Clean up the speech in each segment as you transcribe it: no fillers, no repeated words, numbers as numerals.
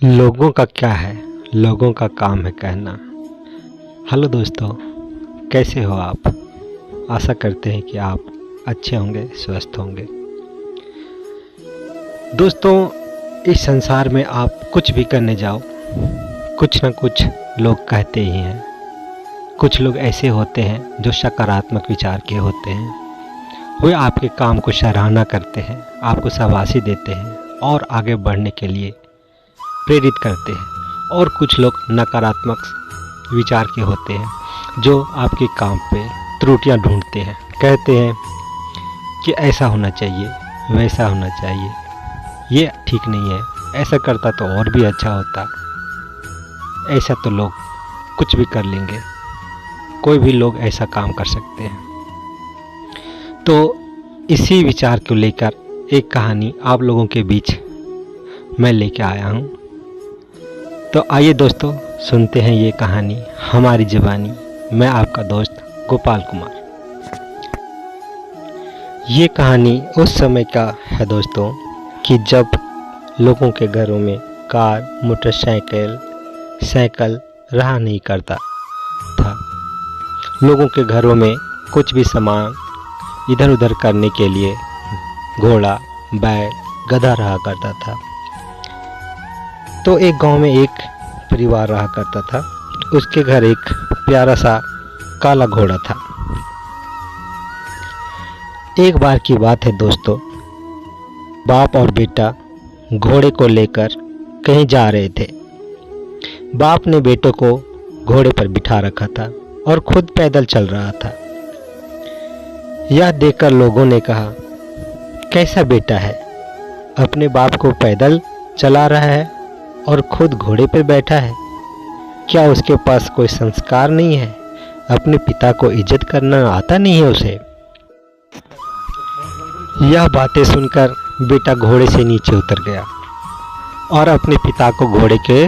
लोगों का क्या है, लोगों का काम है कहना। हेलो दोस्तों, कैसे हो आप? आशा करते हैं कि आप अच्छे होंगे, स्वस्थ होंगे। दोस्तों, इस संसार में आप कुछ भी करने जाओ, कुछ ना कुछ लोग कहते ही हैं। कुछ लोग ऐसे होते हैं जो सकारात्मक विचार के होते हैं। वे आपके काम को सराहना करते हैं, आपको शाबाशी देते हैं और आगे बढ़ने के लिए प्रेरित करते हैं। और कुछ लोग नकारात्मक विचार के होते हैं जो आपके काम पे त्रुटियां ढूंढते हैं, कहते हैं कि ऐसा होना चाहिए, वैसा होना चाहिए, ये ठीक नहीं है, ऐसा करता तो और भी अच्छा होता, ऐसा तो लोग कुछ भी कर लेंगे, कोई भी लोग ऐसा काम कर सकते हैं। तो इसी विचार को लेकर एक कहानी आप लोगों के बीच मैं लेके आया हूँ। तो आइए दोस्तों, सुनते हैं ये कहानी हमारी ज़बानी। मैं आपका दोस्त गोपाल कुमार। ये कहानी उस समय का है दोस्तों कि जब लोगों के घरों में कार, मोटरसाइकिल, साइकिल रहा नहीं करता था। लोगों के घरों में कुछ भी सामान इधर उधर करने के लिए घोड़ा, बैल, गधा रहा करता था। तो एक गांव में एक परिवार रहा करता था। उसके घर एक प्यारा सा काला घोड़ा था। एक बार की बात है दोस्तों, बाप और बेटा घोड़े को लेकर कहीं जा रहे थे। बाप ने बेटे को घोड़े पर बिठा रखा था और खुद पैदल चल रहा था। यह देखकर लोगों ने कहा, कैसा बेटा है, अपने बाप को पैदल चला रहा है और खुद घोड़े पर बैठा है। क्या उसके पास कोई संस्कार नहीं है? अपने पिता को इज्जत करना आता नहीं है उसे? यह बातें सुनकर बेटा घोड़े से नीचे उतर गया और अपने पिता को घोड़े के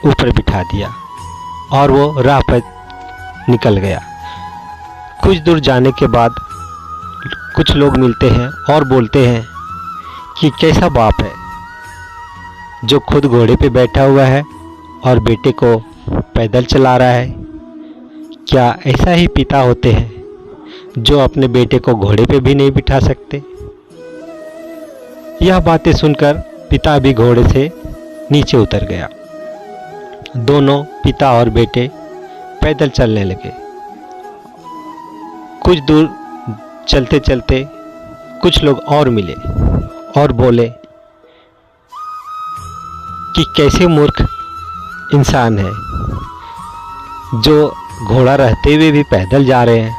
ऊपर बिठा दिया और वो राह पर निकल गया। कुछ दूर जाने के बाद कुछ लोग मिलते हैं और बोलते हैं कि कैसा बाप है जो खुद घोड़े पे बैठा हुआ है और बेटे को पैदल चला रहा है। क्या ऐसा ही पिता होते हैं जो अपने बेटे को घोड़े पे भी नहीं बिठा सकते? यह बातें सुनकर पिता भी घोड़े से नीचे उतर गया। दोनों पिता और बेटे पैदल चलने लगे। कुछ दूर चलते चलते कुछ लोग और मिले और बोले कि कैसे मूर्ख इंसान है जो घोड़ा रहते हुए भी पैदल जा रहे हैं।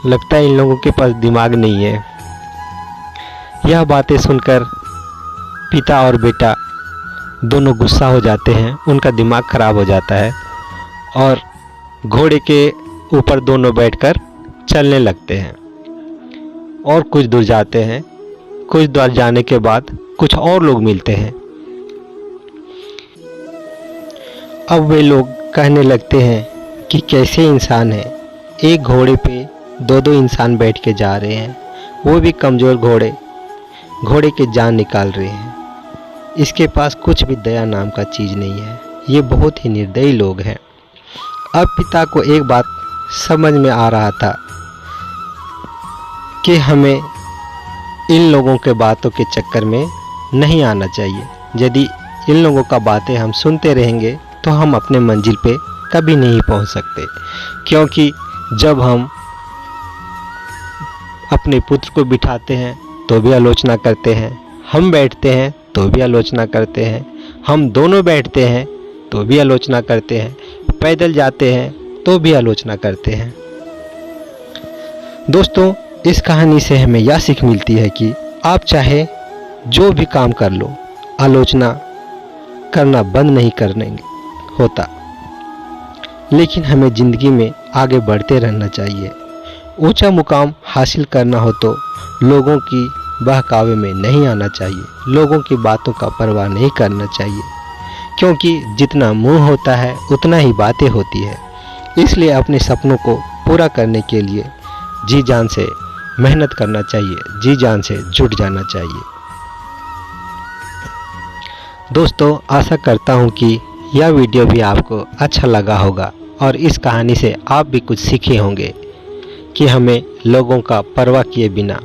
लगता है इन लोगों के पास दिमाग नहीं है। यह बातें सुनकर पिता और बेटा दोनों गुस्सा हो जाते हैं, उनका दिमाग खराब हो जाता है और घोड़े के ऊपर दोनों बैठकर चलने लगते हैं और कुछ दूर जाते हैं। कुछ दूर जाने के बाद कुछ और लोग मिलते हैं। अब वे लोग कहने लगते हैं कि कैसे इंसान है, एक घोड़े पे दो दो इंसान बैठ के जा रहे हैं, वो भी कमज़ोर घोड़े के जान निकाल रहे हैं। इसके पास कुछ भी दया नाम का चीज़ नहीं है। ये बहुत ही निर्दयी लोग हैं। अब पिता को एक बात समझ में आ रहा था कि हमें इन लोगों के बातों के चक्कर में नहीं आना चाहिए। यदि इन लोगों का बातें हम सुनते रहेंगे तो हम अपने मंजिल पे कभी नहीं पहुंच सकते। क्योंकि जब हम अपने पुत्र को बिठाते हैं तो भी आलोचना करते हैं, हम बैठते हैं तो भी आलोचना करते हैं, हम दोनों बैठते हैं तो भी आलोचना करते हैं, पैदल जाते हैं तो भी आलोचना करते हैं। दोस्तों, इस कहानी से हमें यह सीख मिलती है कि आप चाहे जो भी काम कर लो, आलोचना करना बंद नहीं करने होता, लेकिन हमें ज़िंदगी में आगे बढ़ते रहना चाहिए। ऊंचा मुकाम हासिल करना हो तो लोगों की बहकावे में नहीं आना चाहिए, लोगों की बातों का परवाह नहीं करना चाहिए। क्योंकि जितना मुंह होता है उतना ही बातें होती है। इसलिए अपने सपनों को पूरा करने के लिए जी जान से मेहनत करना चाहिए, जी जान से जुट जाना चाहिए। दोस्तों, आशा करता हूँ कि यह वीडियो भी आपको अच्छा लगा होगा और इस कहानी से आप भी कुछ सीखे होंगे कि हमें लोगों का परवाह किए बिना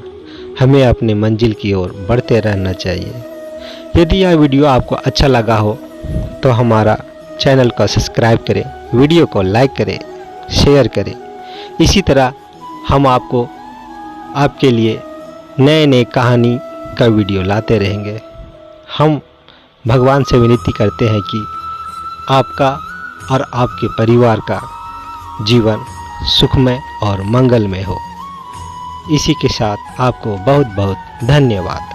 हमें अपनी मंजिल की ओर बढ़ते रहना चाहिए। यदि यह वीडियो आपको अच्छा लगा हो तो हमारा चैनल को सब्सक्राइब करें, वीडियो को लाइक करें, शेयर करें। इसी तरह हम आपके लिए नए नए कहानी का वीडियो लाते रहेंगे। हम भगवान से विनती करते हैं कि आपका और आपके परिवार का जीवन सुखमय और मंगलमय हो। इसी के साथ आपको बहुत बहुत धन्यवाद।